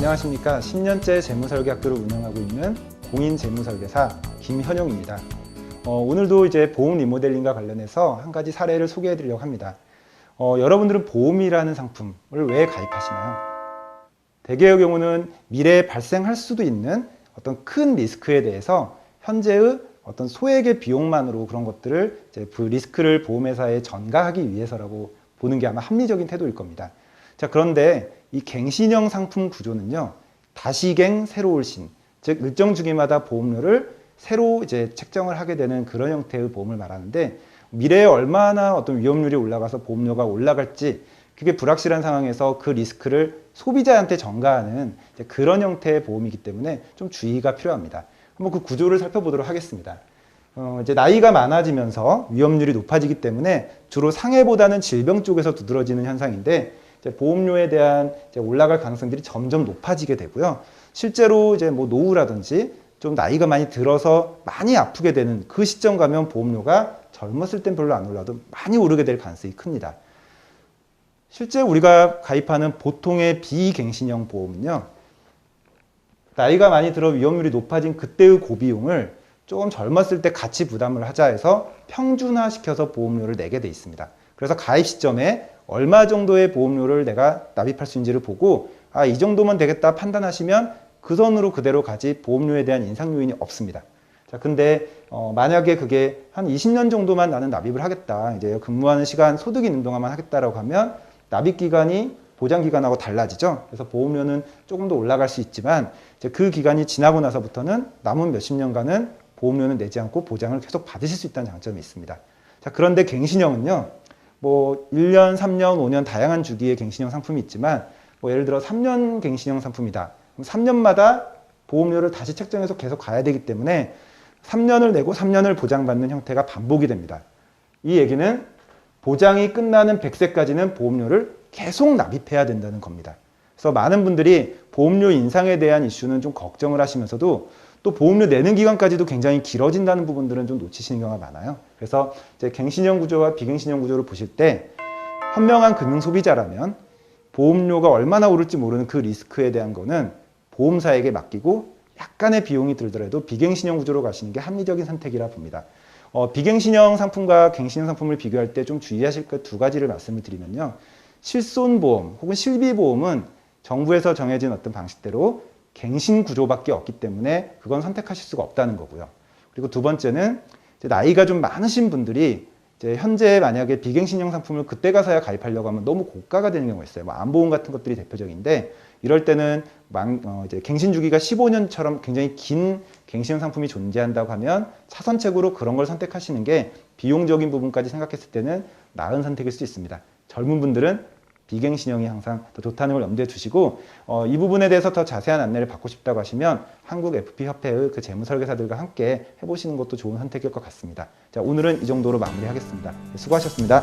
안녕하십니까. 10년째 재무설계학교를 운영하고 있는 공인재무설계사 김현용입니다. 오늘도 이제 보험 리모델링과 관련해서 한 가지 사례를 소개해 드리려고 합니다. 여러분들은 보험이라는 상품을 왜 가입하시나요? 대개의 경우는 미래에 발생할 수도 있는 어떤 큰 리스크에 대해서 현재의 어떤 소액의 비용만으로 그런 것들을 이제 그 리스크를 보험회사에 전가하기 위해서라고 보는 게 아마 합리적인 태도일 겁니다. 자, 그런데 이 갱신형 상품 구조는요, 다시갱 새로울 신, 즉 일정 주기마다 보험료를 새로 이제 책정을 하게 되는 그런 형태의 보험을 말하는데, 미래에 얼마나 어떤 위험률이 올라가서 보험료가 올라갈지 그게 불확실한 상황에서 그 리스크를 소비자한테 전가하는 그런 형태의 보험이기 때문에 좀 주의가 필요합니다. 한번 그 구조를 살펴보도록 하겠습니다. 이제 나이가 많아지면서 위험률이 높아지기 때문에 주로 상해보다는 질병 쪽에서 두드러지는 현상인데, 이제 보험료에 대한 이제 올라갈 가능성들이 점점 높아지게 되고요. 실제로 이제 뭐 노후라든지 좀 나이가 많이 들어서 많이 아프게 되는 그 시점 가면 보험료가 젊었을 땐 별로 안 올라도 많이 오르게 될 가능성이 큽니다. 실제 우리가 가입하는 보통의 비갱신형 보험은요, 나이가 많이 들어 위험률이 높아진 그때의 고비용을 조금 젊었을 때 같이 부담을 하자 해서 평준화시켜서 보험료를 내게 돼 있습니다. 그래서 가입 시점에 얼마 정도의 보험료를 내가 납입할 수 있는지를 보고, 아, 이 정도면 되겠다 판단하시면 그 선으로 그대로 가지 보험료에 대한 인상 요인이 없습니다. 자, 근데 만약에 그게 한 20년 정도만 나는 납입을 하겠다, 이제 근무하는 시간 소득이 있는 동안만 하겠다라고 하면 납입 기간이 보장 기간하고 달라지죠. 그래서 보험료는 조금 더 올라갈 수 있지만, 이제 그 기간이 지나고 나서부터는 남은 몇십 년간은 보험료는 내지 않고 보장을 계속 받으실 수 있다는 장점이 있습니다. 자, 그런데 갱신형은요, 뭐 1년, 3년, 5년 다양한 주기의 갱신형 상품이 있지만, 뭐 예를 들어 3년 갱신형 상품이다. 그럼 3년마다 보험료를 다시 책정해서 계속 가야 되기 때문에 3년을 내고 3년을 보장받는 형태가 반복이 됩니다. 이 얘기는 보장이 끝나는 100세까지는 보험료를 계속 납입해야 된다는 겁니다. 그래서 많은 분들이 보험료 인상에 대한 이슈는 좀 걱정을 하시면서도 또 보험료 내는 기간까지도 굉장히 길어진다는 부분들은 좀 놓치시는 경우가 많아요. 그래서 이제 갱신형 구조와 비갱신형 구조를 보실 때 현명한 금융 소비자라면 보험료가 얼마나 오를지 모르는 그 리스크에 대한 거는 보험사에게 맡기고 약간의 비용이 들더라도 비갱신형 구조로 가시는 게 합리적인 선택이라 봅니다. 비갱신형 상품과 갱신형 상품을 비교할 때 좀 주의하실 것 두 가지를 말씀을 드리면요. 실손보험 혹은 실비보험은 정부에서 정해진 어떤 방식대로 갱신 구조밖에 없기 때문에 그건 선택하실 수가 없다는 거고요. 그리고 두 번째는 이제 나이가 좀 많으신 분들이 이제 현재 만약에 비갱신형 상품을 그때 가서야 가입하려고 하면 너무 고가가 되는 경우가 있어요. 뭐 안보험 같은 것들이 대표적인데, 이럴 때는 이제 갱신 주기가 15년처럼 굉장히 긴 갱신형 상품이 존재한다고 하면 차선책으로 그런 걸 선택하시는 게 비용적인 부분까지 생각했을 때는 나은 선택일 수 있습니다. 젊은 분들은 비갱신형이 항상 더 좋다는 걸 염두에 두시고, 이 부분에 대해서 더 자세한 안내를 받고 싶다고 하시면 한국 FP협회의 그 재무설계사들과 함께 해보시는 것도 좋은 선택일 것 같습니다. 자, 오늘은 이 정도로 마무리하겠습니다. 수고하셨습니다.